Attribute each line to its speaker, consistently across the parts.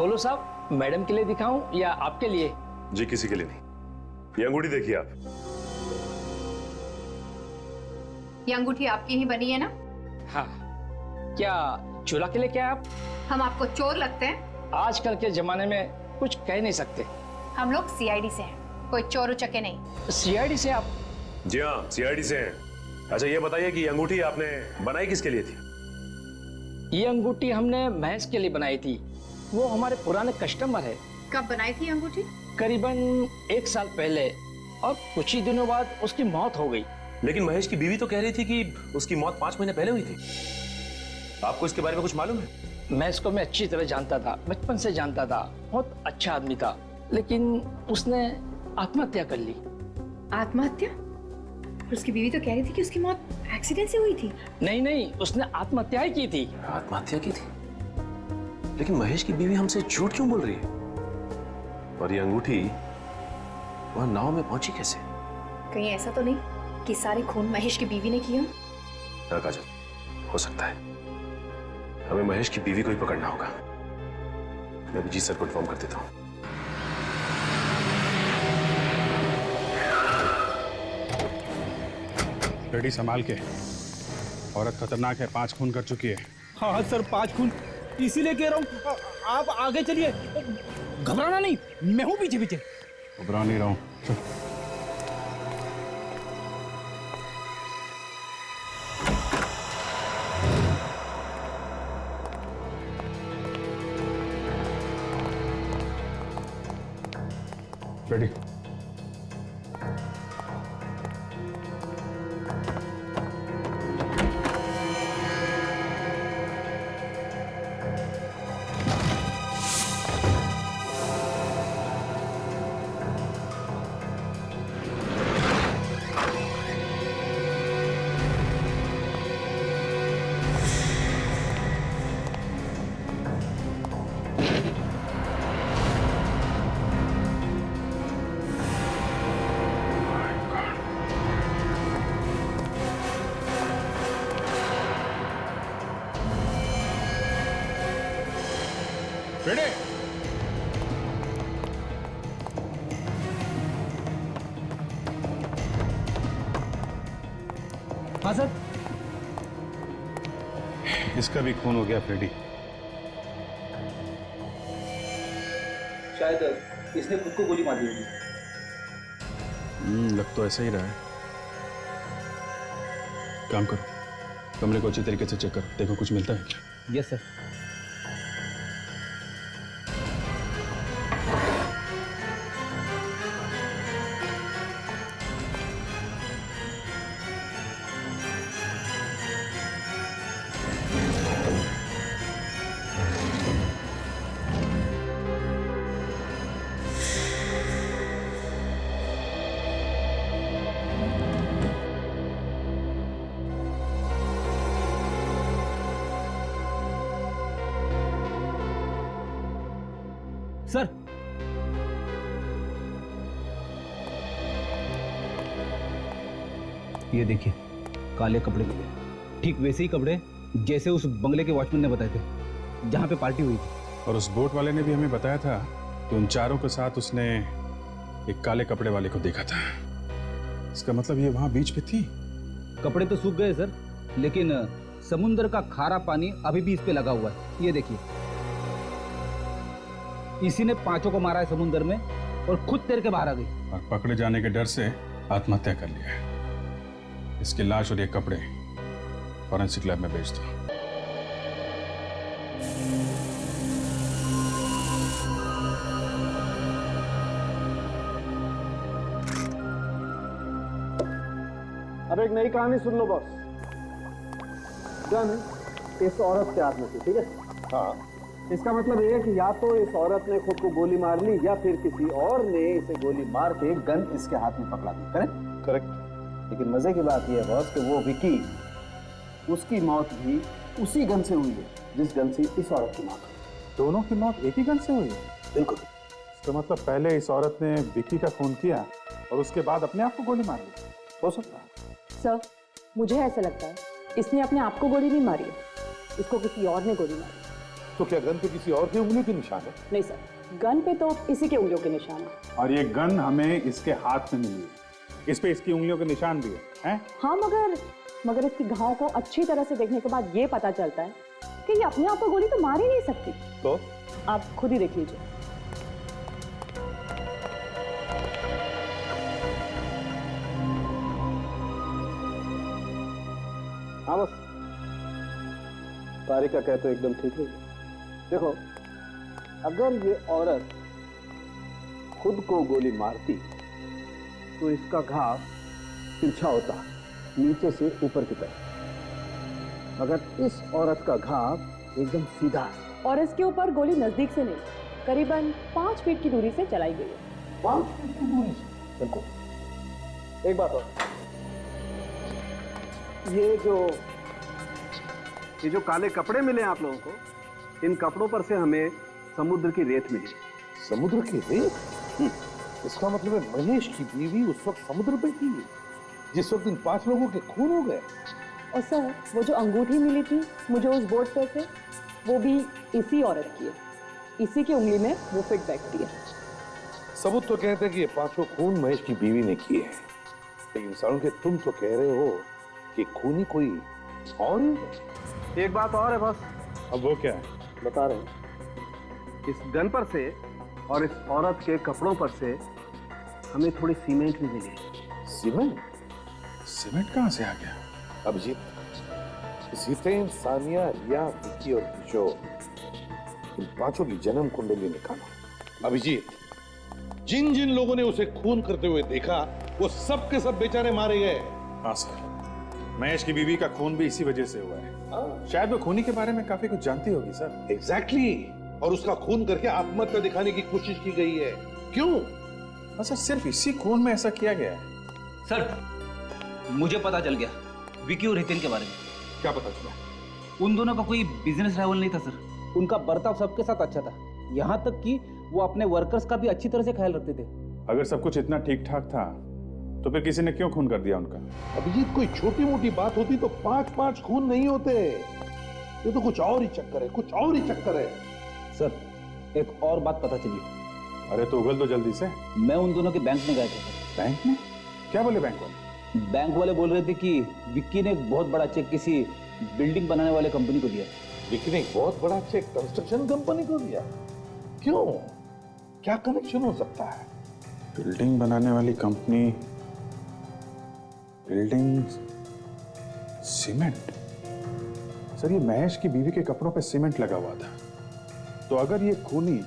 Speaker 1: बोलो साहब, मैडम के लिए दिखाऊं या आपके लिए?
Speaker 2: जी किसी के लिए नहीं। ये अंगूठी देखिए आप।
Speaker 3: ये अंगूठी आपकी ही बनी है ना?
Speaker 1: हाँ। क्या चुरा के लेके आए आप?
Speaker 3: हम आपको चोर लगते हैं?
Speaker 1: आजकल के जमाने में कुछ कह नहीं सकते।
Speaker 3: हम लोग सीआईडी से हैं, कोई चोर उचके नहीं।
Speaker 1: सीआईडी से आप?
Speaker 2: जी हाँ, सीआईडी से हैं। अच्छा ये बताइए कि ये अंगूठी आपने बनाई किसके लिए थी?
Speaker 1: ये अंगूठी हमने महेश के लिए बनाई थी, वो हमारे पुराने कस्टमर है।
Speaker 3: कब बनाई थी अंगूठी?
Speaker 1: करीबन 1 साल पहले, और कुछ ही दिनों बाद उसकी मौत हो गई।
Speaker 2: लेकिन महेश की बीवी तो कह रही थी कि उसकी मौत 5 महीने पहले हुई थी। आपको इसके बारे में कुछ मालूम है?
Speaker 1: महेश को मैं अच्छी तरह जानता था, बचपन से जानता था, बहुत अच्छा आदमी था, लेकिन उसने आत्महत्या कर ली।
Speaker 3: आत्महत्या? उसकी बीवी तो कह रही थी कि उसकी मौत एक्सीडेंट से हुई थी।
Speaker 1: नहीं, उसने आत्महत्या ही की थी।
Speaker 2: आत्महत्या की थी? लेकिन महेश की बीवी हमसे झूठ क्यों बोल रही है? और ये अंगूठी वहां नाव में पहुंची कैसे? कहीं
Speaker 3: ऐसा तो नहीं कि सारे खून महेश की बीवी ने किया?
Speaker 2: हाँ काजल, हो सकता है। हमें महेश की बीवी को ही पकड़ना होगा। मैं अभी जी सर को इन्फॉर्म कर देता हूँ।
Speaker 4: रेडी संभाल के। औरत खतरनाक है, 5 खून कर चुकी है।
Speaker 5: हाँ सर, 5 खून, इसीलिए कह रहा हूँ आप आगे चलिए, घबराना नहीं, मैं हूँ पीछे पीछे।
Speaker 4: घबरा नहीं रहा हूँ। रेडी। रेडी।
Speaker 5: हाँ सर।
Speaker 4: इसका भी खून हो गया फ्रेडी।
Speaker 5: शायद इसने खुद को गोली मार दी होगी।
Speaker 4: लग तो ऐसा ही रहा है। काम करो, कमरे को अच्छी तरीके से चेक करो, देखो कुछ मिलता है क्या।
Speaker 5: Yes sir. सर, ये देखिए काले कपड़े मिले, ठीक वैसे ही कपड़े जैसे उस बंगले के वॉचमैन ने बताए थे जहां पे पार्टी हुई थी।
Speaker 4: और उस बोट वाले ने भी हमें बताया था कि उन चारों के साथ उसने एक काले कपड़े वाले को देखा था। इसका मतलब ये वहां बीच पे थी।
Speaker 5: कपड़े तो सूख गए सर, लेकिन समुद्र का खारा पानी अभी भी इस पे लगा हुआ है। ये देखिए, इसी ने 5 को मारा है समुद्र में और खुद तैर के बाहर आ गई।
Speaker 4: और पकड़े जाने के डर से आत्महत्या कर लिया है। इसकी लाश और ये कपड़े फॉरेंसिक लैब में भेज दो।
Speaker 6: अब एक नई कहानी सुन लो बॉस। गन इस औरत के हाथ में थी, ठीक है? हाँ। इसका मतलब ये है कि या तो इस औरत ने खुद को गोली मार ली या फिर किसी और ने इसे गोली मार के गन इसके हाथ में पकड़ा दी। करेक्ट?
Speaker 2: करेक्ट।
Speaker 6: लेकिन मजे की बात यह है बॉस कि वो विकी, उसकी मौत भी उसी गन से हुई है जिस गन से इस औरत की मौत हुई।
Speaker 4: दोनों की मौत एक ही गन से हुई है?
Speaker 6: बिल्कुल।
Speaker 4: तो मतलब पहले इस औरत ने विकी का खून किया और उसके बाद अपने आप को गोली मार ली।
Speaker 6: हो सकता है।
Speaker 7: सर, मुझे ऐसा लगता है इसने अपने आप को गोली नहीं मारी है, इसको किसी और ने गोली मारी। तो क्या गन पे किसी और की उंगली के निशान है?
Speaker 8: नहीं सर, गन पे तो इसी के उंगलियों के निशान है।
Speaker 4: और ये गन हमें इसके हाथ में मिली है, इस पे इसकी उंगलियों के निशान भी है?
Speaker 8: हाँ, मगर इसकी घाव को अच्छी तरह से देखने के बाद ये पता चलता है कि ये अपने आप को गोली तो मार ही नहीं सकती।
Speaker 7: तो
Speaker 8: आप खुद ही देख लीजिए।
Speaker 6: हाँ बस, तारिका कहते तो एकदम ठीक है। देखो, अगर ये औरत खुद को गोली मारती तो इसका घाव तिरछा होता, नीचे से ऊपर की तरफ। मगर इस औरत का घाव एकदम सीधा है।
Speaker 8: और इसके ऊपर गोली नजदीक से नहीं, करीबन 5 फीट की दूरी से चलाई गई है।
Speaker 6: 5 फीट की दूरी से? बिल्कुल। एक बात और, ये जो काले कपड़े मिले आप लोगों को, इन कपड़ों पर से हमें समुद्र की रेत मिली।
Speaker 7: समुद्र की रेत? इसका मतलब है महेश की बीवी उस वक्त समुद्र पे थी जिस वक्त इन 5 लोगों के खून हो गए।
Speaker 8: और सर, वो जो अंगूठी मिली थी मुझे उस बोर्ड पे से, वो भी इसी औरत की है। इसी की उंगली में वो फिट बैठती है।
Speaker 7: सबूत तो कहते हैं कि ये 5 खून महेश की बीवी ने किए हैं, लेकिन सारुण के तुम तो कह रहे हो कि खूनी कोई और ही है।
Speaker 6: एक बात और है बस।
Speaker 4: अब वो क्या है?
Speaker 6: बता रहे हैं, इस गन पर से और इस औरत के कपड़ों पर से हमें थोड़ी सीमेंट भी मिली।
Speaker 7: सीमेंट?
Speaker 4: सीमेंट कहाँ से आ गया?
Speaker 7: अभिजीत, जितेन, सानिया, रिया, विक्की और किशोर, इन 5 की जन्म कुंडली निकालो। अभिजीत, जिन जिन लोगों ने उसे खून करते हुए देखा वो सब के सब बेचारे मारे गए।
Speaker 4: हाँ सर, महेश की बीवी का खून भी इसी वजह से हुआ है। शायद वो खूनी के बारे में काफी कुछ जानती होगी सर।
Speaker 7: एग्जैक्टली। और उसका खून करके आत्महत्या दिखाने की कोशिश की गई है। क्यों?
Speaker 4: अच्छा, सिर्फ इसी खून में ऐसा किया गया है?
Speaker 5: सर, मुझे पता चल गया विकी और हितेन के बारे में।
Speaker 7: क्या पता चला?
Speaker 5: उन दोनों का कोई बिजनेस राइवल नहीं था सर। उनका बर्ताव सबके साथ अच्छा था, यहाँ तक कि वो अपने वर्कर्स का भी अच्छी तरह से ख्याल रखते थे।
Speaker 4: अगर सब कुछ इतना ठीक ठाक था तो फिर किसी ने क्यों खून कर दिया उनका?
Speaker 7: अभिजीत, कोई छोटी मोटी बात होती तो 5 खून नहीं होते। ये तो कुछ और ही चक्कर है, कुछ और ही चक्कर है।
Speaker 5: सर, एक और बात पता चली।
Speaker 4: अरे तो उगल दो जल्दी से।
Speaker 5: मैं उन दोनों के बैंक में गया था।
Speaker 4: बैंक में? क्या बोले बैंक वाले?
Speaker 5: बैंक वाले बोल रहे थे कि विक्की ने एक बहुत बड़ा चेक किसी बिल्डिंग बनाने वाले कंपनी को दिया।
Speaker 7: विक्की ने एक बहुत बड़ा चेक कंस्ट्रक्शन कंपनी को दिया? क्यों? क्या कनेक्शन हो सकता है?
Speaker 4: बिल्डिंग बनाने वाली कंपनी, बिल्डिंग, सीमेंट। सर, ये महेश की बीवी के कपड़ों पे सीमेंट लगा हुआ था, तो अगर ये खूनी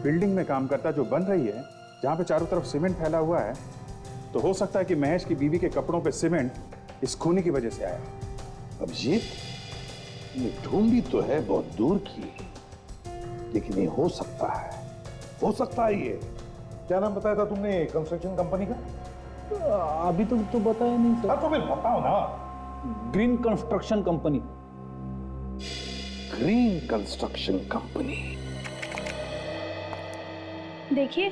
Speaker 4: बिल्डिंग में काम करता जो बन रही है, जहां पे चारों तरफ सीमेंट फैला हुआ है, तो हो सकता है कि महेश की बीवी के कपड़ों पे सीमेंट इस खूनी की वजह से आया।
Speaker 7: अभिजीत, ये ढूंढी तो है बहुत दूर की, लेकिन ये हो सकता है, हो सकता है। ये क्या नाम बताया था तुमने कंस्ट्रक्शन कंपनी का?
Speaker 5: अभी तो बताया नहीं सर।
Speaker 7: हाँ तो फिर बताओ ना।
Speaker 5: Green construction company.
Speaker 7: Green construction company.
Speaker 9: देखिए,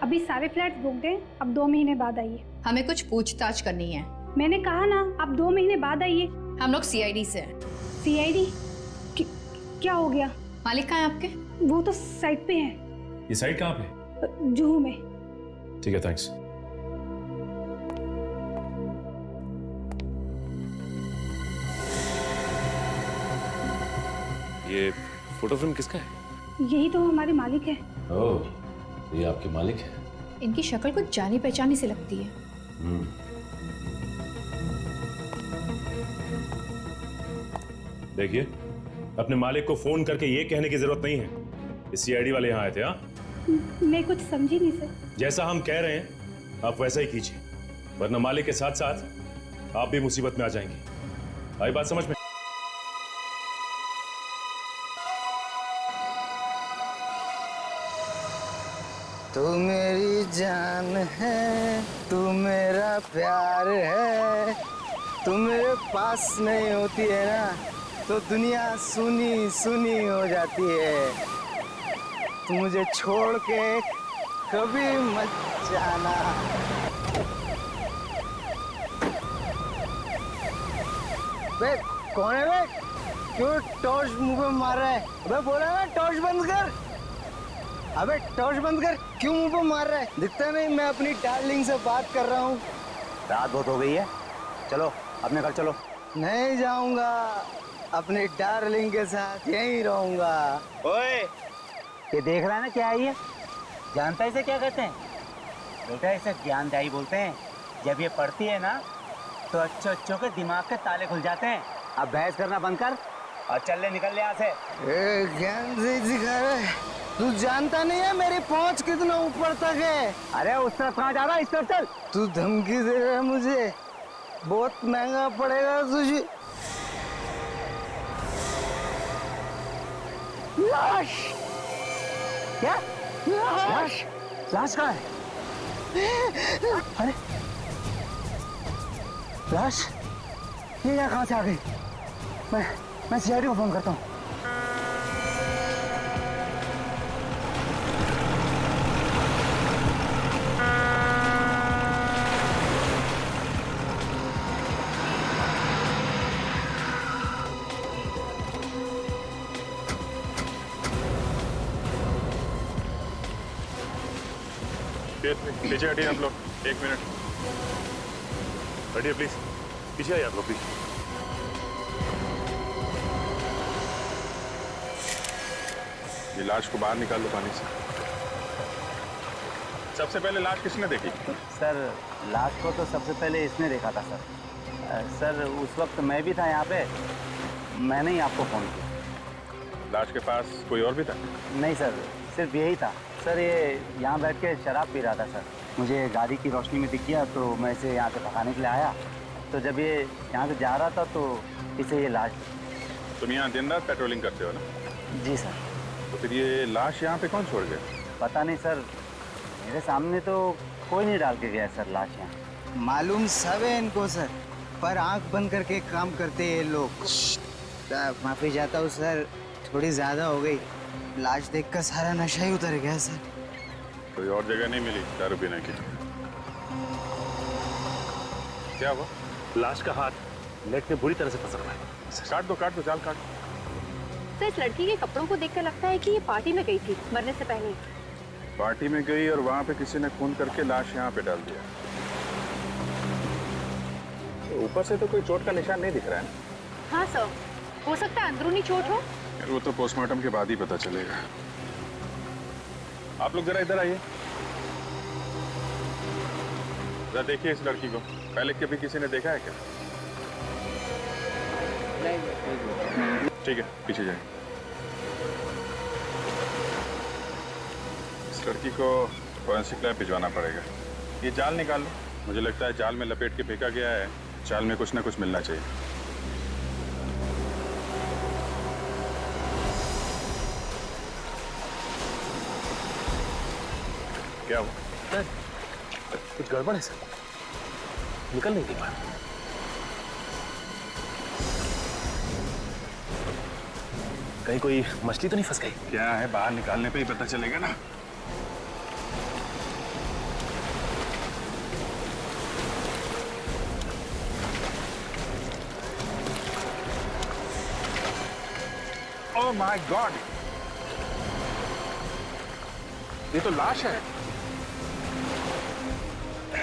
Speaker 9: अभी सारे फ्लैट्स बुक दें, अब 2 महीने बाद आइए।
Speaker 3: हमें कुछ पूछताछ करनी है।
Speaker 9: मैंने कहा ना, अब 2 महीने बाद आइए।
Speaker 3: हम लोग सीआईडी से हैं।
Speaker 9: सीआईडी? क्या हो गया?
Speaker 3: मालिक कहाँ है आपके?
Speaker 9: वो तो साइट पे है।
Speaker 10: ये साइट कहाँ पे?
Speaker 9: जुहू में।
Speaker 10: ठीक है, थैंक्स। ये फोटो फिल्म किसका है?
Speaker 9: यही तो हमारे मालिक है।
Speaker 10: ओह, ये आपके मालिक है?
Speaker 3: इनकी शक्ल कुछ जानी पहचानी सी लगती है।
Speaker 10: देखिए, अपने मालिक को फोन करके ये कहने की जरूरत नहीं है कि सीआईडी वाले यहाँ आए थे। हाँ,
Speaker 9: मैं कुछ समझी नहीं सर।
Speaker 10: जैसा हम कह रहे हैं आप वैसा ही कीजिए, वरना मालिक के साथ साथ आप भी मुसीबत में आ जाएंगे। आई बात समझ में?
Speaker 11: तू मेरी जान है, तू मेरा प्यार है, तू मेरे पास नहीं होती है ना तो दुनिया सुनी सुनी हो जाती है। तू मुझे छोड़ के कभी मत जाना। बे, कौन है बे? क्यों टॉर्च मुंह पे मार रहा है? अबे बोला ना टॉर्च बंद कर। अबे टॉर्च बंद कर, क्यों मुंह पे मार रहा है? दिखता नहीं मैं अपनी डार्लिंग से बात कर रहा हूँ।
Speaker 5: रात बहुत हो गई है, चलो अपने घर चलो।
Speaker 11: नहीं जाऊंगा, अपनी डार्लिंग के साथ यहीं रहूंगा।
Speaker 5: ओए, ये देख रहा है ना क्या है ये? जानता है इसे क्या कहते हैं? बेटा इसे ज्ञानदायी बोलते हैं। जब ये पढ़ती है ना तो अच्छों के दिमाग के ताले खुल जाते हैं। अब बहस करना बंद कर और चल ले, निकल ले यहाँ से।
Speaker 11: ज्ञान से सिखा रहा है। तू जानता नहीं है मेरी पहुंच कितना ऊपर तक है।
Speaker 5: अरे उस तरफ कहाँ जा रहा है? इस तरफ चल।
Speaker 11: तू धमकी दे रहा है मुझे, बहुत महंगा पड़ेगा तुझे।
Speaker 5: लाश? क्या? लाश? लाश कहाँ है? अरे लाश ये यहाँ कहाँ से आ गई? मैं सीआईडी को फोन करता हूँ।
Speaker 10: पीछे हटिए आप लोग, 1 मिनट हटिए प्लीज, पीछे आइए आप लोग प्लीज।
Speaker 4: ये लाश को बाहर निकाल दो पानी से। सबसे पहले लाश किसने देखी?
Speaker 5: सर लाश को तो सबसे पहले इसने देखा था सर। सर उस वक्त मैं भी था यहाँ पे, मैंने ही आपको फ़ोन किया।
Speaker 4: लाश के पास कोई और भी था?
Speaker 5: नहीं सर, सिर्फ यही था सर। ये यहाँ बैठ के शराब पी रहा था सर। मुझे गाड़ी की रोशनी में दिख गया तो मैं इसे यहाँ से भगाने के लिए आया। तो जब ये यहाँ से जा रहा था तो इसे ये लाश।
Speaker 4: तुम यहाँ दिन रात पेट्रोलिंग करते हो ना?
Speaker 5: जी सर।
Speaker 4: तो फिर ये लाश यहाँ पे कौन छोड़ गया?
Speaker 5: पता नहीं सर, मेरे सामने तो कोई नहीं डाल के गया सर लाश यहाँ।
Speaker 11: मालूम सब है इनको सर, पर आंख बंद करके काम करते हैं ये लोग। माफी चाहता हूँ सर, थोड़ी ज्यादा हो गई। लाश देखकर सारा नशा ही उतर गया सर।
Speaker 4: कोई और जगह नहीं मिली दारू पीने की? क्या हुआ?
Speaker 10: लाश का हाथ नेट में बुरी तरह से फंसा हुआ है।
Speaker 4: काट दो जाल काट।
Speaker 8: तो इस लड़की के कपड़ों को देखकर लगता है कि ये पार्टी में गई थी मरने से पहले।
Speaker 4: पार्टी में गई और वहां पे किसी ने खून करके लाश यहाँ पे डाल दिया। तो ऊपर से तो कोई चोट का निशान नहीं दिख रहा है।
Speaker 8: हाँ सर, हो सकता है अंदरूनी चोट हो।
Speaker 4: यार वो तो पोस्टमार्टम के बाद ही पता चलेगा। आप लोग जरा इधर आइए, जरा देखिए इस लड़की को। पहले कभी किसी ने देखा है क्या? ठीक है, पीछे जाइए। इस लड़की को फॉरेंसिक लैब भिजवाना पड़ेगा। ये जाल निकाल लो, मुझे लगता है जाल में लपेट के फेंका गया है। जाल में कुछ ना कुछ मिलना चाहिए। क्या हुआ?
Speaker 2: सर कुछ गड़बड़ है सर, निकल नहीं पा रहा। कहीं कोई मछली तो नहीं फंस गई?
Speaker 4: क्या है, बाहर निकालने पे ही पता चलेगा ना। ओह माय गॉड, ये तो लाश है।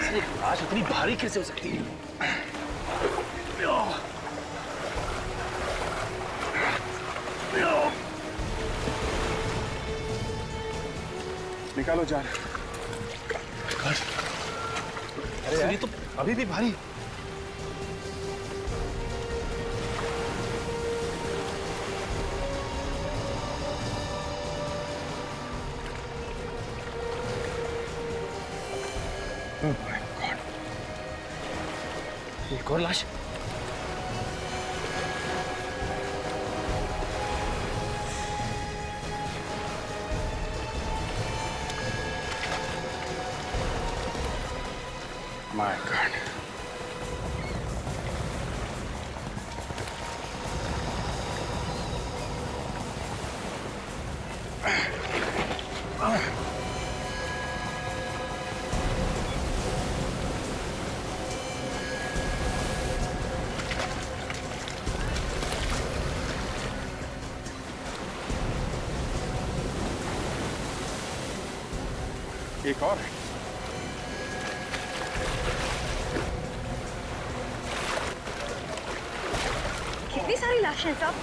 Speaker 2: एक लाश इतनी भारी कैसे हो सकती है?
Speaker 4: निकालो जान।
Speaker 2: अरे ये तो अभी भी भारी।
Speaker 4: Oh my God.
Speaker 2: एक और लाश।
Speaker 4: My God. एक और है।
Speaker 3: कितनी सारी लाशें हैं साहब।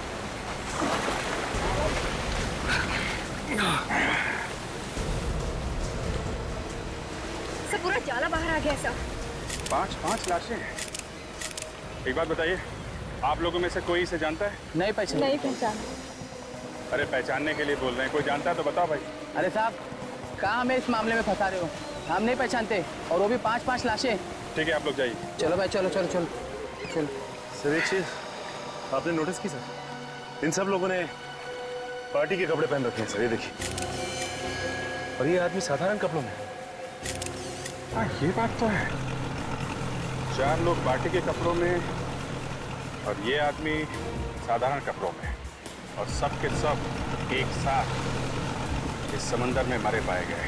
Speaker 3: सब पूरा जाला बाहर आ गया है साहब।
Speaker 4: 5 लाशें हैं। एक बात बताइए, आप लोगों में से कोई इसे जानता है?
Speaker 5: नहीं पहचान।
Speaker 8: नहीं पहचान।
Speaker 4: अरे पहचानने के लिए बोल रहे हैं, कोई जानता है तो बताओ भाई।
Speaker 5: अरे साहब, कहाँ हमें इस मामले में फंसा रहे हो? हम नहीं पहचानते, और वो भी 5 लाशें।
Speaker 4: ठीक है, आप लोग जाइए।
Speaker 5: चलो भाई, चलो चलो चलो चलो।
Speaker 10: सर एक चीज आपने नोटिस की सर, इन सब लोगों ने पार्टी के कपड़े पहन रखे हैं सर, ये देखिए। और ये आदमी साधारण कपड़ों में।
Speaker 4: हाँ, ये बात तो है। 4 लोग पार्टी के कपड़ों में और ये आदमी साधारण कपड़ों में, और सब के सब एक साथ इस समंदर में मरे पाए गए।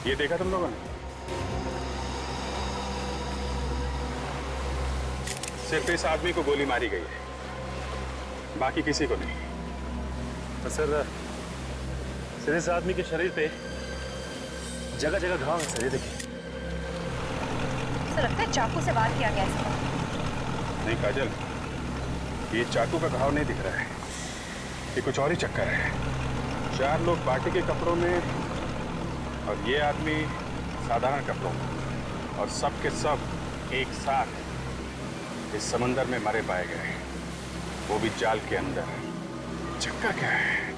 Speaker 4: ये देखा तुम लोगों ने? सिर्फ इस आदमी को गोली मारी गई है, बाकी किसी को नहीं।
Speaker 10: तो सर इस आदमी के शरीर पे जगह जगह घाव है सर, ये देखिए।
Speaker 3: सर लगता है चाकू से वार किया गया है।
Speaker 4: नहीं काजल, ये चाकू का घाव नहीं दिख रहा है, ये कुछ और ही चक्कर है। 4 लोग पार्टी के कपड़ों में और ये आदमी साधारण कपड़ों में, और सब के सब एक साथ इस समंदर में मरे पाए गए, वो भी जाल के अंदर। चक्कर क्या है?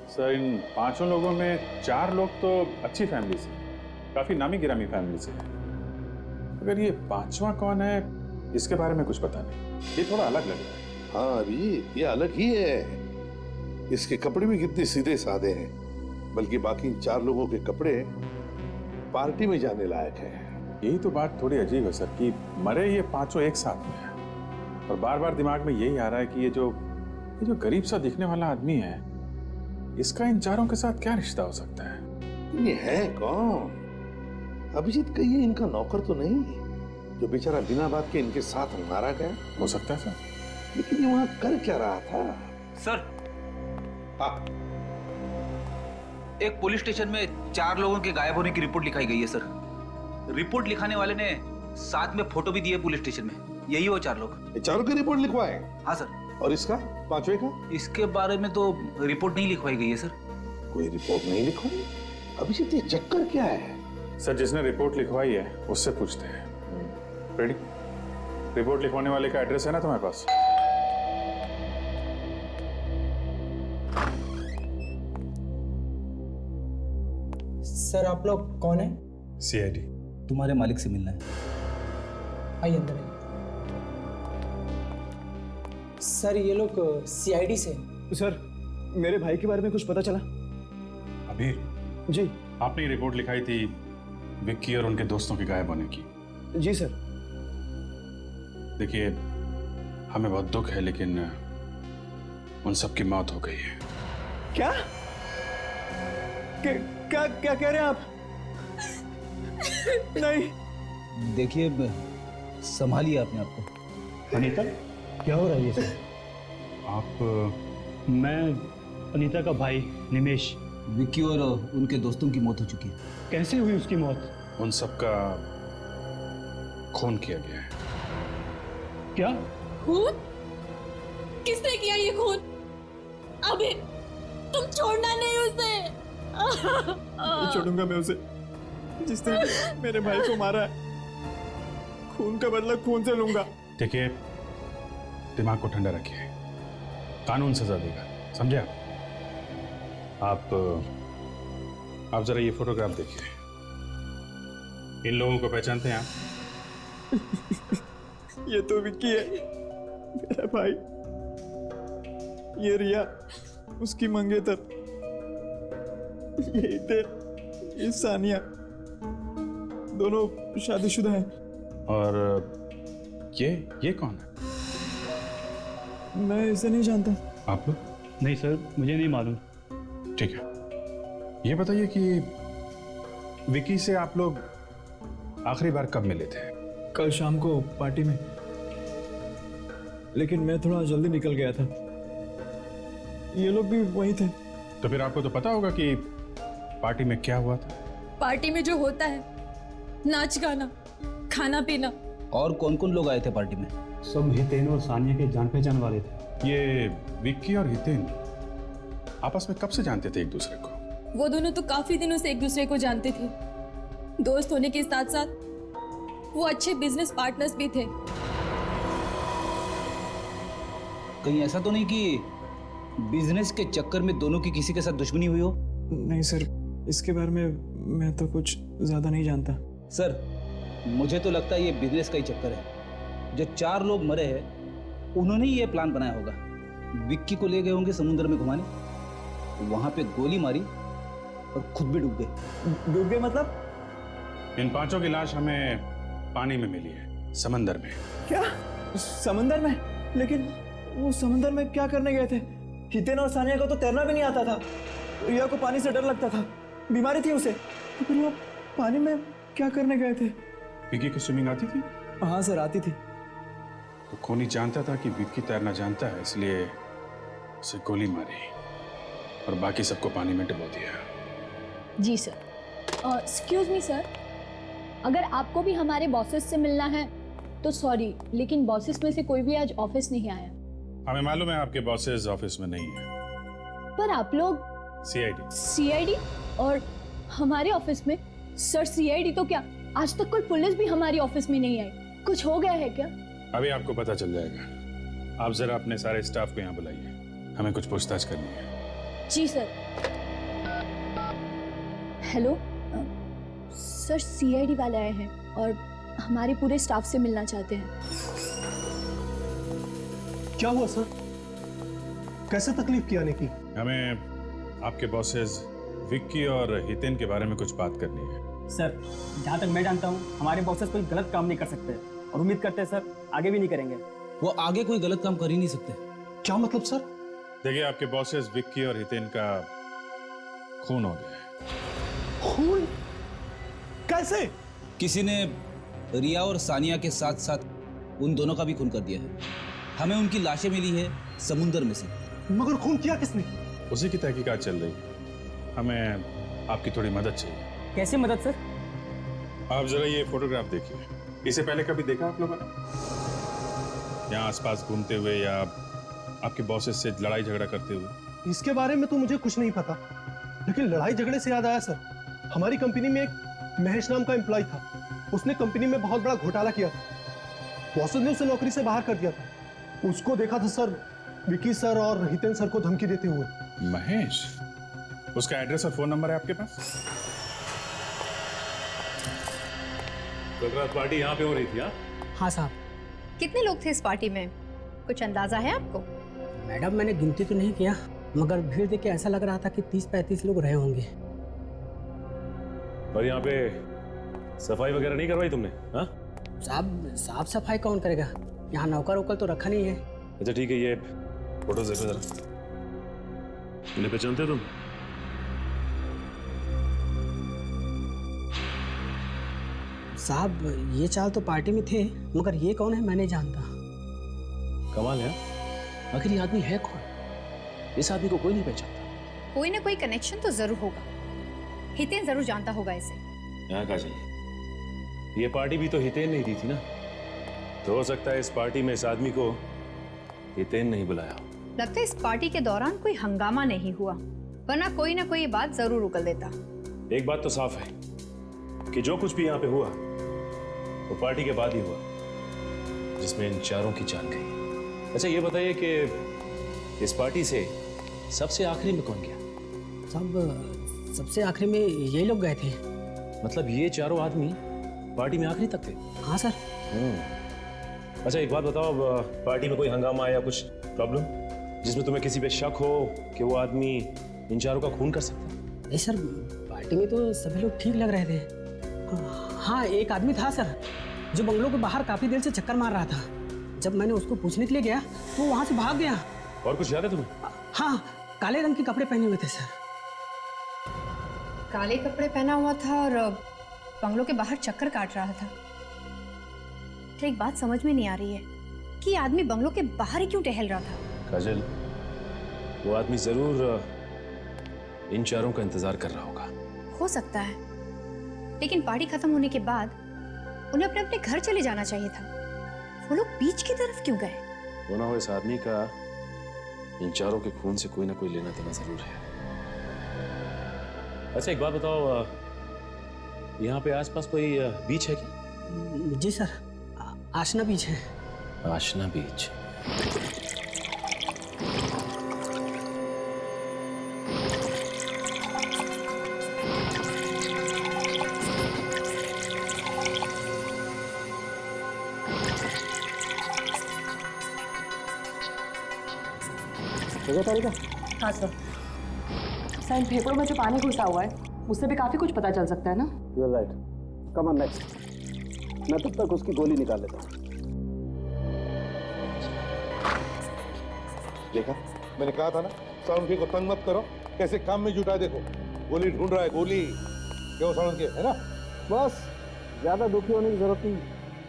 Speaker 4: सर, इन 5 लोगों में 4 लोग तो अच्छी फैमिली से, काफी नामी गिरामी फैमिली से है। अगर ये 5वां कौन है, इसके बारे में कुछ पता नहीं। ये थोड़ा अलग लग रहा है।
Speaker 7: हाँ अभी ये अलग ही है। इसके कपड़े भी कितने सीधे साधे हैं, बल्कि बाकी 4 लोगों के कपड़े पार्टी में जाने लायक हैं।
Speaker 4: यही तो बात थोड़ी अजीब है सर, कि मरे ये 5 एक साथ में है, और बार बार दिमाग में यही आ रहा है कि ये जो गरीब सा दिखने वाला आदमी है, इसका इन 4 के साथ क्या रिश्ता हो सकता है?
Speaker 7: ये है कौन? अभिजीत कहीं ये इनका नौकर तो नहीं, जो बेचारा बिना बात के इनके साथ मारा गया?
Speaker 4: हो सकता है सर,
Speaker 7: लेकिन ये वहां कर क्या रहा था?
Speaker 11: सर,
Speaker 7: हाँ,
Speaker 11: एक पुलिस स्टेशन में 4 लोगों के गायब होने की रिपोर्ट लिखाई गई है सर। रिपोर्ट लिखाने वाले ने साथ में फोटो भी दी है पुलिस स्टेशन में। यही वो 4 लोग।
Speaker 7: ये 4 की रिपोर्ट लिखवाए?
Speaker 11: हाँ सर।
Speaker 7: और इसका 5वें का?
Speaker 11: इसके बारे में तो रिपोर्ट नहीं लिखवाई गई है सर।
Speaker 7: कोई रिपोर्ट नहीं लिखवाई? अभिजीत ये चक्कर क्या है?
Speaker 4: सर जिसने रिपोर्ट लिखवाई है उससे पूछते हैं। रेडी? रिपोर्ट लिखवाने वाले का एड्रेस है ना तुम्हारे पास?
Speaker 11: सर आप लोग कौन है?
Speaker 10: CID।
Speaker 11: तुम्हारे मालिक से मिलना है। आइए अंदर आइए। सर ये लोग CID से।
Speaker 6: सर मेरे भाई के बारे में कुछ पता चला?
Speaker 4: अबीर
Speaker 6: जी।
Speaker 4: आपने ये रिपोर्ट लिखाई थी विक्की और उनके दोस्तों के गायब होने की।
Speaker 6: जी सर।
Speaker 4: देखिए, हमें बहुत दुख है, लेकिन उन सब की मौत हो गई है।
Speaker 6: क्या क्या क्या कह रहे हैं आप? नहीं।
Speaker 11: देखिए, संभालिए अपने आप को।
Speaker 6: अनीता, क्या हो रहा है ये सब?
Speaker 4: आप?
Speaker 12: मैं अनीता का भाई निमेश।
Speaker 11: विक्की और उनके दोस्तों की मौत हो चुकी है।
Speaker 12: कैसे हुई उसकी मौत?
Speaker 4: उन सब का खून किया गया है।
Speaker 12: क्या
Speaker 8: खून? किसने किया ये खून? अबे तुम छोड़ना नहीं उसे।
Speaker 6: नहीं छोड़ूंगा मैं उसे, जिसने मेरे भाई को मारा है। खून का बदला खून से लूंगा।
Speaker 4: देखिए, दिमाग को ठंडा रखिए, कानून सजा देगा, समझे आप? आप जरा ये फोटोग्राफ देखिए। इन लोगों को पहचानते हैं आप?
Speaker 6: ये तो विक्की है, मेरा भाई। ये रिया, उसकी मंगेतर। ये थे, ये सानिया, दोनों शादीशुदा हैं।
Speaker 4: और ये कौन है?
Speaker 6: मैं इसे नहीं जानता।
Speaker 4: आप लोग?
Speaker 12: नहीं सर, मुझे नहीं मालूम।
Speaker 4: ठीक है, ये बताइए कि विकी से आप लोग आखिरी बार कब मिले थे?
Speaker 6: कल शाम को पार्टी में, लेकिन मैं थोड़ा जल्दी निकल गया था। ये लोग भी वहीं थे।
Speaker 4: तो फिर आपको तो पता होगा कि पार्टी में क्या हुआ था।
Speaker 13: पार्टी में जो होता है, नाच गाना, खाना पीना।
Speaker 14: और कौन कौन लोग आए थे पार्टी में?
Speaker 12: सब हितेन और सानिया के जान पहचान वाले थे।
Speaker 4: ये विक्की और हितेन आपस में कब से जानते थे एक दूसरे को?
Speaker 13: वो दोनों तो काफी दिनों से एक दूसरे को जानते थे। दोस्त होने के साथ साथ वो अच्छे बिजनेस पार्टनर्स भी थे।
Speaker 14: कहीं ऐसा तो नहीं कि बिजनेस के चक्कर में दोनों की किसी के साथ दुश्मनी हुई हो?
Speaker 6: नहीं सर, इसके बारे में मैं तो कुछ ज्यादा नहीं जानता।
Speaker 14: सर, मुझे तो लगता है ये बिजनेस का ही चक्कर है। जो 4 लोग मरे हैं उन्होंने ही ये प्लान बनाया होगा। विक्की को ले गए होंगे समुद्र में घुमाने, वहां पे गोली मारी और खुद भी डूब गए।
Speaker 6: डूब गए मतलब?
Speaker 4: इन 5 की लाश हमें पानी में मिली है, समंदर में।
Speaker 6: क्या? समंदर में? लेकिन वो समंदर में क्या करने गए थे? हितेन और सानिया को तो तैरना भी नहीं आता था। रिया को पानी से डर लगता था, बीमारी थी उसे, तो फिर वो पानी में क्या करने गए थे?
Speaker 4: विक्की की स्विमिंग आती थी?
Speaker 6: हाँ सर, आती थी।
Speaker 4: तो खूनी जानता था कि विक्की तैरना जानता है, इसलिए उसे गोली मारी और बाकी सबको पानी में डुबो दिया।
Speaker 15: जी सर। एक्सक्यूज मी सर, अगर आपको भी हमारे बॉसेस से मिलना है तो सॉरी, लेकिन बॉसेस में से कोई भी आज ऑफिस नहीं आया।
Speaker 4: हमें मालूम है आपके बॉसेस ऑफिस में नहीं है।
Speaker 15: पर आप लोग सीआईडी और हमारे ऑफिस में? सर सीआईडी तो क्या, आज तक कोई पुलिस भी हमारी ऑफिस में नहीं आई। कुछ हो गया है क्या?
Speaker 4: अभी आपको पता चल जाएगा। आप जरा अपने सारे स्टाफ को यहाँ बुलाइए, हमें कुछ पूछताछ करनी है।
Speaker 15: जी सर। हेलो सर, सीआईडी वाले आए हैं और हमारे पूरे स्टाफ से मिलना चाहते हैं।
Speaker 6: क्या हुआ सर? कैसे तकलीफ की आने की?
Speaker 4: हमें आपके बॉसेस विक्की और हितेन के बारे में कुछ बात करनी है।
Speaker 6: सर, जहाँ तक मैं जानता हूँ हमारे बॉसेस कोई गलत काम नहीं कर सकते और उम्मीद करते हैं सर आगे भी नहीं करेंगे।
Speaker 14: वो आगे कोई गलत काम कर ही नहीं सकते।
Speaker 6: क्या मतलब सर?
Speaker 4: देखिए, आपके बॉसेस विक्की और हितेन का खून हो गया है।
Speaker 6: खून? कैसे?
Speaker 14: किसी ने रिया और सानिया के साथ साथ उन दोनों का भी खून कर दिया है। हमें उनकी लाशें मिली है समुद्र में से।
Speaker 6: मगर खून किया किसने?
Speaker 4: उसी की तहकीकात चल रही है। हमें आपकी थोड़ी मदद चाहिए।
Speaker 6: कैसे मदद सर?
Speaker 4: आप जरा ये फोटोग्राफ देखिए। इसे पहले कभी देखा आप लोगों ने? यहाँ आसपास घूमते हुए या आपके बॉसेस से लड़ाई झगड़ा करते हुए?
Speaker 6: इसके बारे में तो मुझे कुछ नहीं पता, लेकिन लड़ाई झगड़े से याद आया सर, हमारी कंपनी में एक महेश नाम का एम्प्लॉय था। उसने कंपनी में बहुत बड़ा घोटाला किया था। बॉसेस ने उसे नौकरी से बाहर कर दिया था। उसको देखा था सर, विकी सर और हितेन सर को धमकी देते हुए।
Speaker 4: महेश? उसका एड्रेस और फोन नंबर है आपके पास?
Speaker 10: कल रात पार्टी यहाँ पे हो रही थी?
Speaker 3: हाँ साहब। कितने लोग थे इस पार्टी में, कुछ अंदाजा है आपको?
Speaker 6: मैडम, मैंने गिनती तो नहीं किया, मगर भीड़ देख के ऐसा लग रहा था कि 30-35 लोग रहे होंगे।
Speaker 10: और यहाँ पे सफाई वगैरह नहीं करवाई तुमने? हाँ
Speaker 6: साहब, साफ सफाई कौन करेगा? यहाँ नौकर वोकर तो रखा नहीं है।
Speaker 10: अच्छा ठीक है, ये फोटो देखो जरा। इन्हें पहचानते हो तुम?
Speaker 6: साहब, ये चाल तो पार्टी में थे, मगर ये कौन है मैं नहीं जानता।
Speaker 10: कमाल है।
Speaker 2: आखिर ये आदमी है कौन? इस आदमी को कोई नहीं पहचानता।
Speaker 3: कोई ना कोई कनेक्शन तो जरूर होगा। हितेन जरूर जानता होगा इसे।
Speaker 10: यहाँ काजल, ये पार्टी भी तो हितेन नहीं दी थी ना, तो हो सकता है इस पार्टी में इस आदमी को हितेन नहीं बुलाया।
Speaker 3: लगता है इस पार्टी के दौरान कोई हंगामा नहीं हुआ, वरना कोई ना कोई बात जरूर उगल देता।
Speaker 10: एक बात तो साफ है कि जो कुछ भी यहाँ पे हुआ वो पार्टी के बाद ही हुआ, जिसमें इन चारों की जान गई। अच्छा ये बताइए कि इस पार्टी से सबसे आखिरी में कौन गया?
Speaker 6: सब सबसे आखिरी में यही लोग गए थे।
Speaker 10: मतलब ये चारों आदमी पार्टी में आखिरी तक थे?
Speaker 6: हाँ सर।
Speaker 10: अच्छा एक बात बताओ, पार्टी में कोई हंगामा या कुछ प्रॉब्लम जिसमें तुम्हें किसी पे शक हो कि वो आदमी इन चारों का खून कर सकता है?
Speaker 6: नहीं सर, पार्टी में तो सभी लोग ठीक लग रहे थे। हाँ, एक आदमी था सर जो बंगलों के बाहर काफी देर से चक्कर मार रहा था। जब मैंने उसको पूछने के लिए गया तो वो वहां से भाग गया।
Speaker 10: और कुछ याद है तुम्हें?
Speaker 6: हाँ, काले रंग के कपड़े पहने हुए थे सर।
Speaker 3: काले कपड़े पहना हुआ था और बंगलों के बाहर चक्कर काट रहा था। तो एक बात समझ में नहीं आ रही है कि आदमी बंगलों के बाहर ही क्यों टहल रहा था?
Speaker 10: काजल, वो आदमी जरूर इन चारों का इंतजार कर रहा होगा।
Speaker 3: हो सकता है, लेकिन पार्टी खत्म होने के बाद उन्हें अपने अपने घर चले जाना चाहिए था। वो लोग बीच की तरफ क्यों गए?
Speaker 2: होना हो इस आदमी का इन चारों के खून से कोई ना कोई लेना देना जरूर है।
Speaker 10: अच्छा एक बात बताओ, यहाँ पे आसपास कोई बीच है क्या?
Speaker 16: जी सर, आशना बीच है।
Speaker 2: आशना बीच।
Speaker 8: हाँ सर। सर, इन फेफड़ों में जो पानी घुसा हुआ है उससे भी काफी कुछ पता चल सकता है ना?
Speaker 6: You are right. Come on next. मैं तब तक उसकी गोली निकाल लेता हूँ।
Speaker 7: देखा, मैंने कहा था ना, साउंड को तंग मत करो। कैसे काम में जुटा है देखो। गोली ढूंढ रहा है, गोली। क्यों साउंड है ना?
Speaker 6: बस ज्यादा दुखी होने की जरूरत नहीं।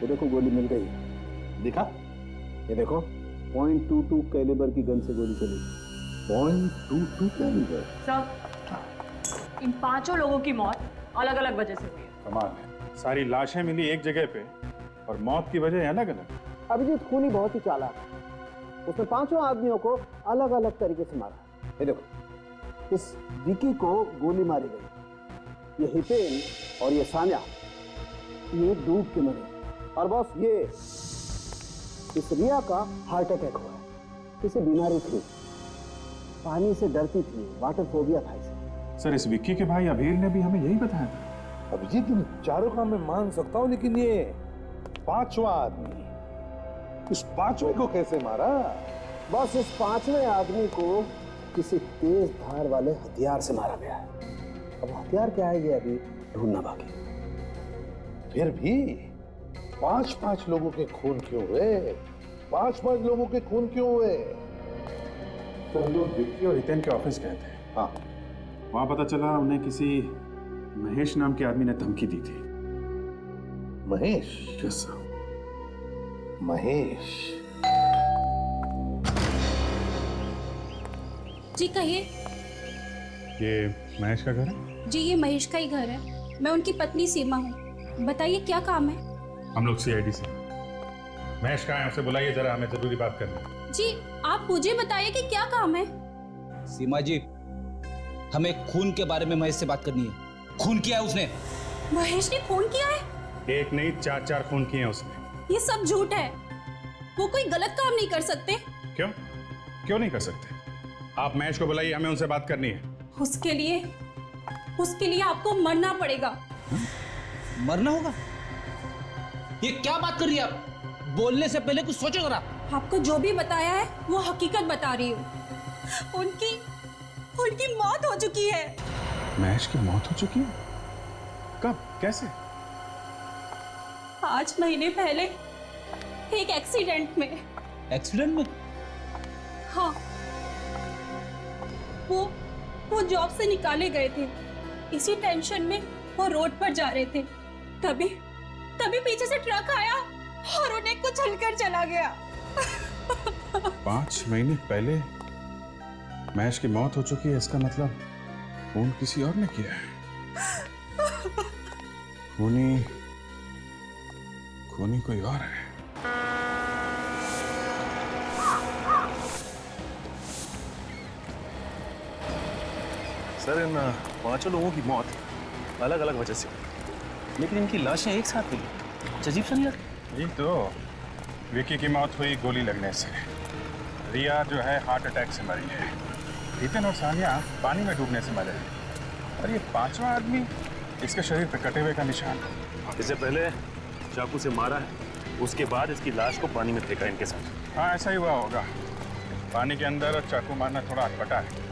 Speaker 6: ये देखो गोली मिल गई।
Speaker 7: दिखा?
Speaker 6: ये देखो, .22 कैलिबर की गन से गोली चली। .22 कैलिबर।
Speaker 8: सर, इन 5 लोगों की मौत अलग अलग वजह से हुई है।
Speaker 4: कमाल है, सारी लाशें मिली एक जगह पे और मौत की वजह अलग अलग।
Speaker 6: अभिजीत खूनी बहुत ही चालाक है। उसने 5 आदमियों को अलग अलग तरीके से मारा। ये देखो, इस विकी को गोली मारी गई। ये हितेन और ये सान्या, ये डूब के मरे। और बॉस, ये इस रिया का हार्ट अटैक हुआ है। इसे बीमारी थी, पानी से डरती थी, वाटर फोबिया था इसे।
Speaker 4: सर, इस विक्की के भाई अभीर ने भी हमें यही बताया था।
Speaker 7: अभिजीत, इन चारों का मैं मान सकता हूँ, लेकिन ये 5वां आदमी, इस 5वें को कैसे मारा?
Speaker 6: बस इस 5वें आदमी को किसी तेज धार वाले हथियार से मारा गया है। अब हथियार क्या है ये अभी ढूंढना बाकी।
Speaker 7: फिर भी 5-5 लोगों के खून क्यों हुए? 5-5 लोगों के खून क्यों हुए?
Speaker 4: तो हम लोग विक्की और हितेन के ऑफिस गए थे।
Speaker 7: हाँ,
Speaker 4: वहां पता चला उन्हें किसी महेश नाम के आदमी ने धमकी दी थी।
Speaker 7: महेश?
Speaker 4: Yes sir.
Speaker 7: महेश?
Speaker 13: जी कहिए।
Speaker 4: ये महेश का घर है?
Speaker 13: जी ये महेश का ही घर है। मैं उनकी पत्नी सीमा हूँ। बताइए क्या काम है?
Speaker 4: हम लोग CID से। महेश कहाँ है, उसे बुलाइए जरा, हमें जरूरी बात करनी है।
Speaker 13: जी आप मुझे बताइए कि क्या काम है?
Speaker 14: सीमा जी, हमें खून के बारे में महेश से बात करनी है। खून किया है उसने।
Speaker 13: महेश ने खून किया है?
Speaker 4: एक नहीं, 4 खून किए हैं उसने।
Speaker 13: ये सब झूठ है। वो कोई गलत काम नहीं कर सकते।
Speaker 4: क्यों नहीं कर सकते? आप महेश को बुलाइए, हमें उनसे बात करनी है।
Speaker 13: उसके लिए आपको मरना पड़ेगा।
Speaker 14: मरना होगा? ये क्या बात कर रही है आप? बोलने से पहले कुछ सोचो जरा।
Speaker 13: आपको जो भी बताया है वो हकीकत बता रही हूँ। उनकी मौत हो चुकी है।
Speaker 4: महेश की मौत हो चुकी है? कब, कैसे?
Speaker 13: 5 महीने पहले एक एक्सीडेंट में।
Speaker 14: एक्सीडेंट में?
Speaker 13: हाँ, वो जॉब से निकाले गए थे। इसी टेंशन में वो रोड पर जा रहे थे, तभी पीछे से ट्रक आया और उन्हें कुचलकर चला गया।
Speaker 4: 5 महीने पहले महेश की मौत हो चुकी है, इसका मतलब खून किसी और ने किया है। खूनी कोई और है।
Speaker 10: सर, इन 5 लोगों की मौत अलग अलग वजह से हुई, लेकिन इनकी लाशें एक साथ मिली। अजीब सा नहीं लगा?
Speaker 4: यही तो, विकी की मौत हुई गोली लगने से, रिया जो है हार्ट अटैक से मरी है, हितेन और सानिया पानी में डूबने से मरे हैं, और ये 5वां आदमी, इसके शरीर पे कटे हुए का निशान।
Speaker 10: इससे पहले चाकू से मारा है, उसके बाद इसकी लाश को पानी में फेंका इनके साथ।
Speaker 4: हाँ, ऐसा ही हुआ होगा। पानी के अंदर चाकू मारना थोड़ा अटपटा है।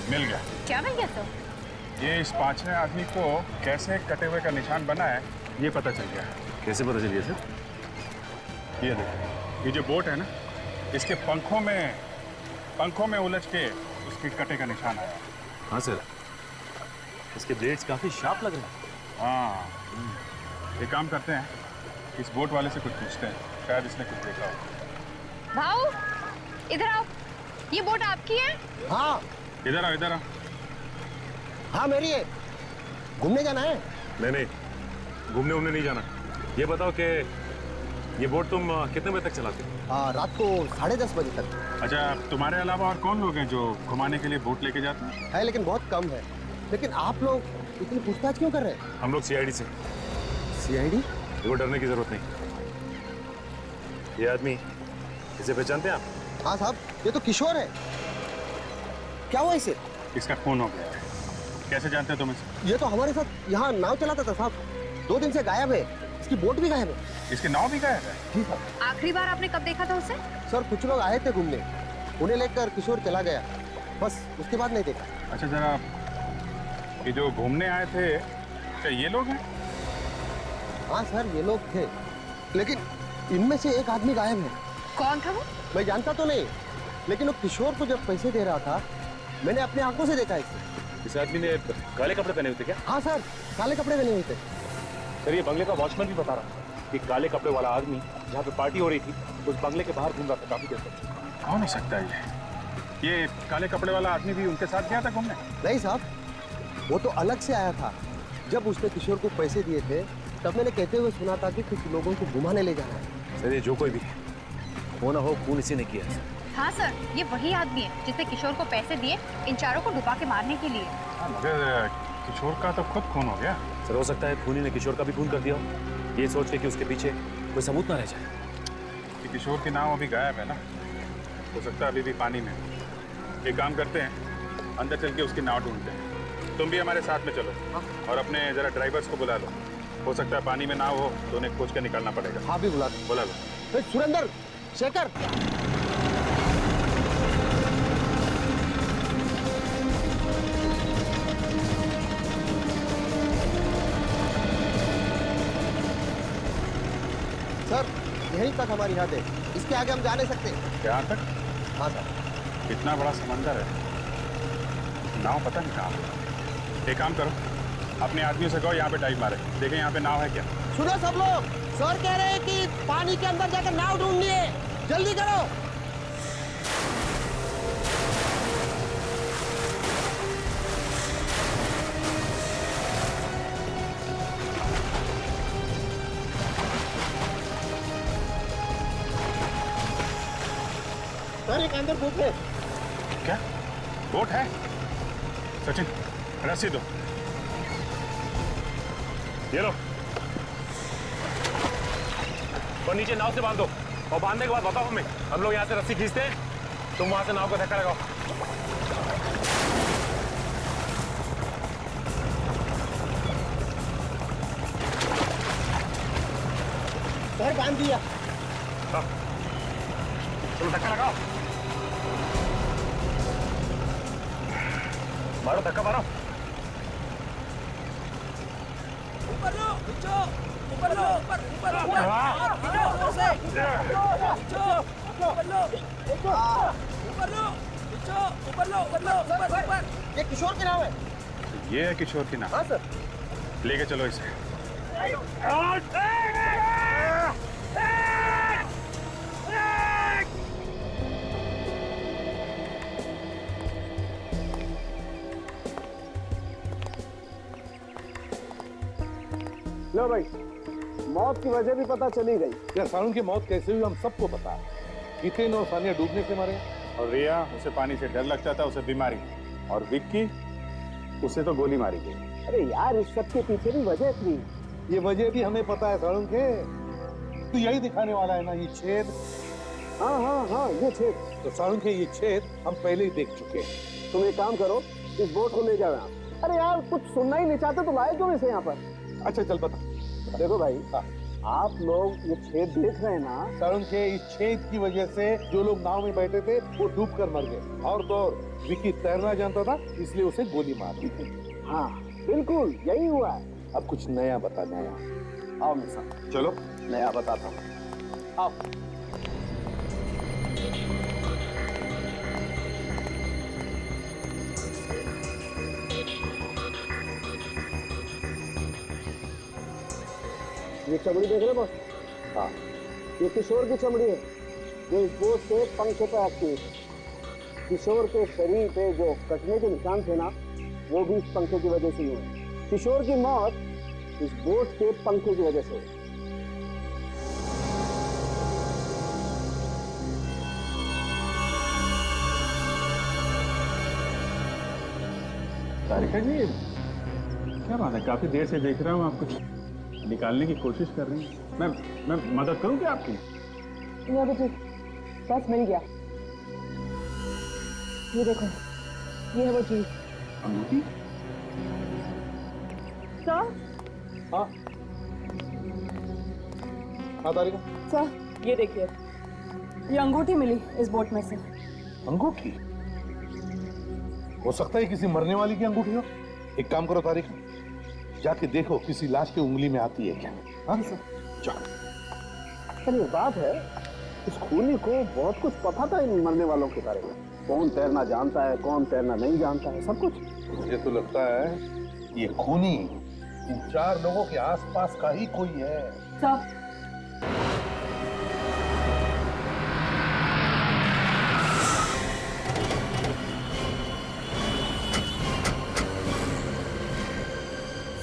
Speaker 4: मिल गया।
Speaker 3: क्या मिल गया सर?
Speaker 4: ये इस 5वें आदमी को कैसे कटे हुए का निशान बना है, ये पता चल गया है।
Speaker 10: कैसे पता चलिए सर?
Speaker 4: ये देखो, ये जो बोट है ना, इसके पंखों में उलझ के उसके कटे का निशान आया।
Speaker 10: हाँ सर, इसके ब्लेड्स काफी शार्प लग रहे हैं।
Speaker 4: हाँ, एक काम करते हैं, इस बोट वाले से कुछ पूछते हैं, शायद इसने कुछ देखा हो।
Speaker 3: भाऊ, इधर आओ। ये बोट आपकी है?
Speaker 4: हाँ। इधर आओ।
Speaker 11: हाँ मेरी है, घूमने जाना है।
Speaker 10: नहीं, घूमने उमने नहीं जाना। ये बताओ कि ये बोट तुम कितने बजे तक चलाते हो?
Speaker 11: रात को 10:30 बजे तक।
Speaker 4: अच्छा, तुम्हारे अलावा और कौन लोग हैं जो घुमाने के लिए बोट लेके जाते हैं?
Speaker 11: है लेकिन बहुत कम है। लेकिन आप लोग इतनी पूछताछ क्यों कर रहे हैं?
Speaker 10: हम लोग सीआईडी से।
Speaker 11: सीआईडी?
Speaker 10: देखो, डरने की जरूरत नहीं। ये आदमी, इसे पहचानते हैं आप?
Speaker 11: हाँ साहब, ये तो किशोर है। क्या हुआ इसे?
Speaker 4: इसका खून हो गया है। कैसे जानते हो तुम इसे?
Speaker 11: ये तो हमारे साथ यहाँ नाव चलाता था साहब। 2 दिन से गायब है। इसकी बोट भी गायब है।
Speaker 4: इसकी नाव भी गायब है?
Speaker 11: जी साहब।
Speaker 3: आखिरी बार आपने कब देखा था उसे?
Speaker 11: सर कुछ लोग आए थे घूमने, उन्हें लेकर किशोर चला गया, बस उसके बाद नहीं देखा।
Speaker 4: अच्छा जरा, ये जो घूमने आए थे, क्या ये लोग हैं?
Speaker 11: हाँ सर, ये लोग थे, लेकिन इनमें से एक आदमी गायब है।
Speaker 3: कौन था वो?
Speaker 11: मैं जानता तो नहीं, लेकिन वो किशोर को जब पैसे दे रहा था, मैंने अपनी आंखों से देखा इसे।
Speaker 10: इस आदमी ने काले कपड़े पहने हुए थे क्या?
Speaker 11: हाँ सर, काले कपड़े पहने हुए थे।
Speaker 10: सर, ये बंगले का वॉचमैन भी बता रहा था कि काले कपड़े वाला आदमी जहाँ पे पार्टी हो रही थी, उस बंगले के बाहर घूम रहा था काफी देर तक।
Speaker 4: कौन हो सकता है ये काले कपड़े वाला आदमी भी उनके साथ गया था घूमने?
Speaker 11: नहीं साहब, वो तो अलग से आया था। जब उसने किशोर को पैसे दिए थे, तब मैंने कहते हुए सुना था कि कुछ लोगों को घुमाने ले जाना है।
Speaker 10: सर, ये जो कोई भी हो ना हो, खून इसी ने किया है।
Speaker 3: हाँ सर, ये वही आदमी है जिसने किशोर को पैसे दिए इन चारों को डुबा के मारने के लिए।
Speaker 4: मगर किशोर का तो खुद खून हो गया।
Speaker 10: सर, हो सकता है खूनी ने किशोर का भी खून कर दिया हो, ये सोच के कि उसके पीछे कोई सबूत ना रह जाए।
Speaker 4: कि किशोर की नाव अभी गायब है ना, हो सकता है अभी भी पानी में। एक काम करते हैं, अंदर चल के उसकी नाव ढूंढते हैं। तुम भी हमारे साथ में चलो और अपने जरा ड्राइवर्स को बुला लो। हो सकता है पानी में ना हो तो उन्हें खोज के निकालना पड़ेगा।
Speaker 11: हाँ भी बुला
Speaker 4: लो।
Speaker 11: सुरेंद्र, शेखर, सर यहीं तक हमारी हद है, इसके आगे हम जा नहीं सकते।
Speaker 4: यहाँ तक?
Speaker 11: हाँ सर।
Speaker 4: इतना बड़ा समंदर है, नाव पता नहीं कहाँ। एक काम करो, अपने आदमियों से कहो यहाँ पे डाइव मारे, देखें यहाँ पे नाव है क्या।
Speaker 11: सुनो सब लोग, सर कह रहे हैं कि पानी के अंदर जाकर नाव ढूंढनी है, जल्दी करो। सर एक अंदर बोट है।
Speaker 4: क्या बोट है? सचिन, रस्सी दो।
Speaker 10: ये लो, और नीचे नाव से बांध दो, और बांधने के बाद बताओ हमें। हम लोग यहाँ से रस्सी खींचते हैं, तुम वहां से नाव का धक्का लगाओ।
Speaker 11: सर बांध दिया।
Speaker 10: हाँ, तुम धक्का लगाओ, मारो धक्का मारो।
Speaker 17: ऊपर लो, नीचे, ऊपर लो, ऊपर, ऊपर, ऊपर, ऊपर से, नीचे, ऊपर लो, ऊपर लो, नीचे, ऊपर लो, ऊपर लो, ऊपर, ऊपर।
Speaker 11: ये किशोर की नाव है।
Speaker 4: ये है किशोर की नाव?
Speaker 11: हाँ सर।
Speaker 4: लेके चलो इसे।
Speaker 6: लो भाई, मौत की वजह भी पता चली गई।
Speaker 7: यार सारुण की मौत कैसे हुई हम सबको पता है। जितेन और सानिया डूबने से मरे,
Speaker 4: और रिया, उसे पानी से डर लगता था, उसे बीमारी। और विक्की, उसे तो गोली मारी गई।
Speaker 6: अरे यार, इस सब के पीछे भी वजह थी।
Speaker 7: ये वजह भी हमें पता है सारुण के। तो यही दिखाने वाला है ना ये छेद।
Speaker 6: हाँ हाँ हाँ, ये छेद।
Speaker 7: तो सारुण के ये छेद हम पहले ही देख चुके हैं।
Speaker 6: तुम एक काम करो, इस बोट को ले जाओ यहाँ। अरे यार, कुछ सुनना ही नहीं चाहते तो लाए क्यों इसे यहाँ पर?
Speaker 7: अच्छा चल बता।
Speaker 6: देखो भाई, आप लोग ये छेद देख रहे हैं ना?
Speaker 7: सारुण के इस छेद की वजह से जो लोग नाव में बैठे थे वो डूब कर मर गए। और तो और विक्की तैरना जानता था, इसलिए उसे गोली मार दी थी।
Speaker 6: हाँ बिल्कुल यही हुआ है।
Speaker 7: अब कुछ नया बता, नया।
Speaker 6: आओ मेरे साथ।
Speaker 7: चलो
Speaker 6: नया बताता हूँ, आओ। ये चमड़ी देख रहे बॉस? हाँ, ये किशोर की चमड़ी है जो इस बोट के पंख पे आती है। किशोर के शरीर पे जो कटने के निशान थे ना, वो भी इस पंखे की वजह से ही हुई। किशोर की मौत इस बोट के पंखे की वजह से हुई।
Speaker 4: तारिका जी, क्या बात है, काफी देर से देख रहा हूँ आप कुछ निकालने की कोशिश कर रही हैं। मैं मदद करूँ क्या आपकी?
Speaker 8: ये बेटी, बस मिल गया। ये देखो, ये है वो चीज।
Speaker 4: अंगूठी?
Speaker 8: सर?
Speaker 6: हाँ तारिका।
Speaker 8: सर, ये देखिए, ये अंगूठी मिली इस बोट में से।
Speaker 7: अंगूठी? हो सकता है किसी मरने वाली की अंगूठी हो। एक काम करो तारिका, जाके देखो किसी लाश की उंगली में आती है क्या। हाँ जाओ।
Speaker 6: पर ये बात है, इस खूनी को बहुत कुछ पता था इन मरने वालों के बारे में। कौन तैरना जानता है, कौन तैरना नहीं जानता है, सब कुछ।
Speaker 7: मुझे तो लगता है ये खूनी इन 4 लोगों के आसपास का ही कोई है।
Speaker 8: सर,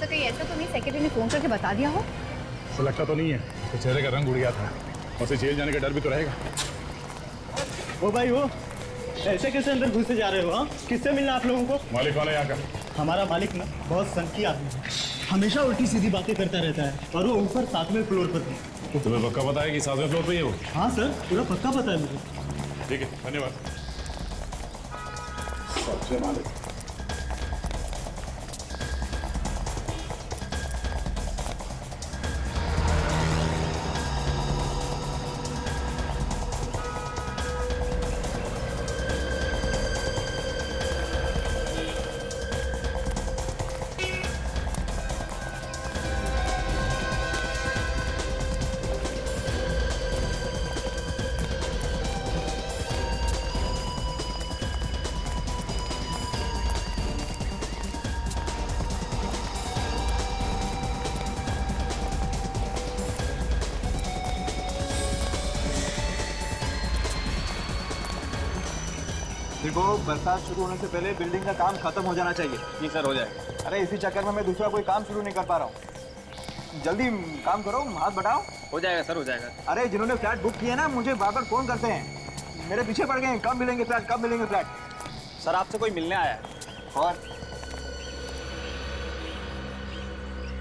Speaker 3: कहीं ऐसा तो नहीं सेक्रेटरी ने फोन करके बता दिया हो?
Speaker 4: ऐसा लगता तो नहीं है, तो चेहरे का रंग उड़ गया था। उसे जेल जाने का डर भी तो रहेगा।
Speaker 16: वो भाई वो ऐसे कैसे अंदर घुसे जा रहे हो? हाँ, किससे मिलना आप लोगों को?
Speaker 4: मालिक कौन है यहाँ का?
Speaker 16: हमारा मालिक ना बहुत सनकी आदमी है, हमेशा उल्टी सीधी बातें करता रहता है, और वो ऊपर 7वें फ्लोर पर है।
Speaker 10: तुम्हें पक्का पता है कि 7वें फ्लोर पे ही है वो?
Speaker 16: हाँ सर, पूरा पक्का पता है मुझे।
Speaker 10: ठीक है, धन्यवाद।
Speaker 7: सबसे मालिक।
Speaker 11: देखो, बरसात शुरू होने से पहले बिल्डिंग का काम खत्म हो जाना चाहिए। जी सर, हो जाएगा। अरे इसी चक्कर में मैं दूसरा कोई काम शुरू नहीं कर पा रहा हूँ। जल्दी काम करो, हाथ बढ़ाओ। हो जाएगा सर, हो जाएगा। अरे जिन्होंने फ्लैट बुक किया ना, मुझे बार बार फोन करते हैं, मेरे पीछे पड़ गए हैं, कब मिलेंगे फ्लैट, कब मिलेंगे फ्लैट। सर आपसे कोई मिलने आया है। और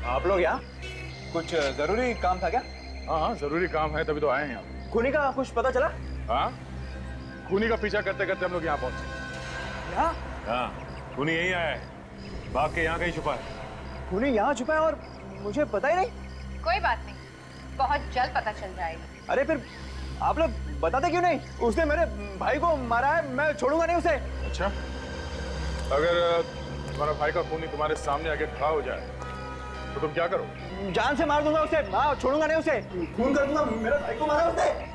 Speaker 11: आप लोग यहाँ कुछ जरूरी काम था क्या?
Speaker 4: हाँ, जरूरी काम है, तभी तो आए हैं यहाँ।
Speaker 11: खूनी का कुछ पता चला?
Speaker 4: हाँ, खूनी का पीछा करते करते हम लोग यहाँ पहुंचे।
Speaker 11: यहाँ?
Speaker 10: हाँ, खूनी यही आया है, भाग के यहाँ कहीं छुपा है।
Speaker 11: खूनी यहाँ छुपा है और मुझे पता ही नहीं?
Speaker 3: कोई बात नहीं, बहुत जल्द पता चल जाएगा।
Speaker 11: अरे फिर आप लोग बताते क्यों नहीं? उसने मेरे भाई को मारा है, मैं छोड़ूंगा नहीं उसे।
Speaker 4: अच्छा, अगर तुम्हारा भाई का खूनी तुम्हारे सामने आके खड़ा हो जाए तो तुम क्या करो?
Speaker 11: जान से मार दूंगा उसे, हाँ, छोड़ूंगा नहीं उसे, खून कर दूंगा। मेरे भाई को मारा उसने।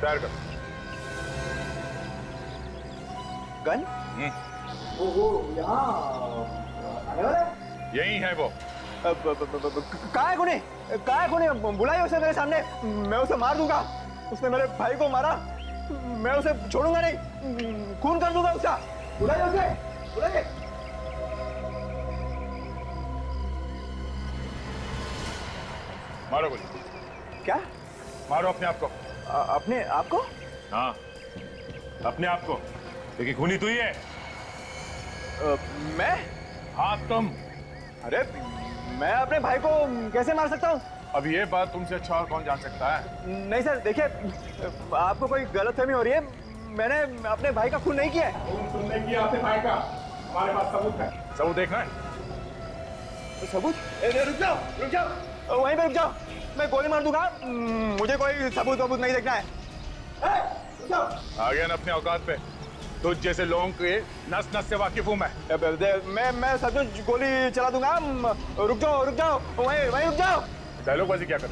Speaker 4: तैयार कर।
Speaker 11: गन? वो यहाँ आने वाला है?
Speaker 4: यही है वो।
Speaker 11: कहाँ है खूनी? कहाँ है खूनी? बुलाइए उसे मेरे सामने, मैं उसे मार दूंगा। उसने मेरे भाई को मारा, मैं उसे छोड़ूंगा नहीं, खून कर दूंगा उसका। बुलाइए उसे, बुलाइए।
Speaker 4: मारो गोली।
Speaker 11: क्या?
Speaker 4: मारो अपने आप को।
Speaker 11: अपने आप को?
Speaker 10: हाँ, अपने आप को, लेकिन खूनी तू ही है।
Speaker 11: मैं?
Speaker 4: हाँ, तुम।
Speaker 11: अरे मैं अपने भाई को कैसे मार सकता हूँ?
Speaker 4: अब ये बात तुमसे अच्छा और कौन जान सकता है?
Speaker 11: नहीं सर, देखिए, आपको कोई गलतफहमी हो रही है। मैंने अपने भाई का खून नहीं किया है।
Speaker 4: तुमने किया अपने भाई का? हमारे पास सबूत है। सबूत देखना है?
Speaker 11: सबूत? रुक जाओ, रुक जाओ, वहीं पे रुक जाओ, मैं गोली मार दूंगा। मुझे कोई सबूत वबूत नहीं देखना है।
Speaker 4: आ गया ना अपने औकात पे? तुझ जैसे लोगों के नस नस से वाकिफ हूँ
Speaker 11: मैं सब गोली चला दूंगा। रुक जाओ, वहीं रुक जाओ।
Speaker 4: डायलॉग बाजी क्या कर?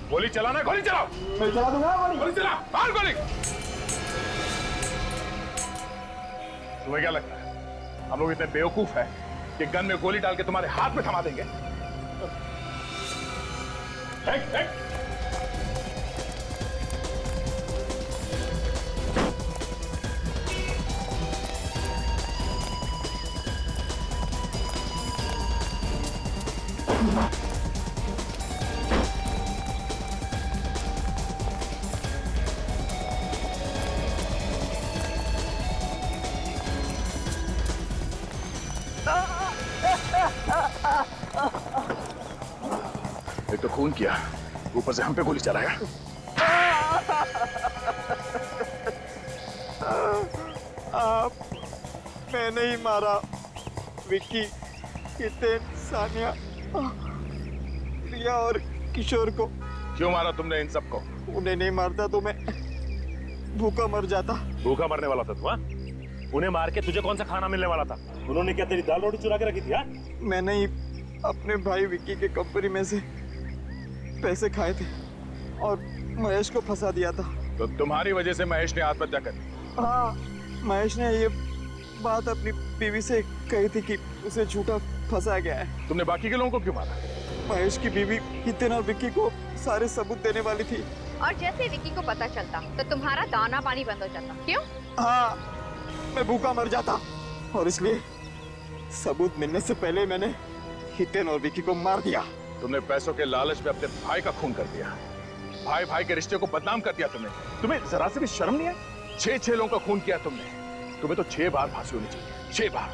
Speaker 4: गोली चलाना, गोली चलाओ।
Speaker 11: मैं चला दूंगा
Speaker 4: गोली चला, मार गोली। तुम्हें क्या लगता है हम लोग इतने बेवकूफ है कि गन में गोली डाल के तुम्हारे हाथ में थमा देंगे?
Speaker 18: एक तो खून किया, ऊपर से हम पे गोली चलाया।
Speaker 19: मैंने ही मारा विक्की, हितेन, सानिया, रिया और किशोर को।
Speaker 18: क्यों मारा तुमने इन सबको?
Speaker 19: उन्हें नहीं मारता तो मैं भूखा मर जाता।
Speaker 10: भूखा मरने वाला था तू? हाँ? उन्हें मार के तुझे कौन सा खाना मिलने वाला था? उन्होंने क्या तेरी दाल रोटी चुरा के रखी थी? हाँ?
Speaker 19: मैंने ही अपने भाई विक्की के कंपनी में से पैसे खाए थे और महेश को फंसा दिया था।
Speaker 18: तो तुम्हारी वजह से महेश ने आत्महत्या कर ली?
Speaker 19: हाँ, महेश ने ये बात अपनी बीवी से कही थी कि उसे झूठा फंसा गया है।
Speaker 18: तुमने बाकी के लोगों को क्यों मारा?
Speaker 19: महेश की बीवी हितेन और विक्की को सारे सबूत देने वाली थी।
Speaker 20: और जैसे विक्की को पता चलता तो तुम्हारा दाना पानी बंद हो जाता। क्यों?
Speaker 19: हाँ, मैं भूखा मर जाता और इसलिए सबूत मिलने से पहले मैंने हितेन और विक्की को मार दिया।
Speaker 18: तुमने पैसों के लालच में अपने भाई का खून कर दिया। भाई भाई के रिश्ते को बदनाम कर दिया तुमने। तुम्हें जरा से भी शर्म नहीं है? 6 लोगों का खून किया तुमने। तुम्हें तो 6 बार फांसी होनी चाहिए, 6 बार।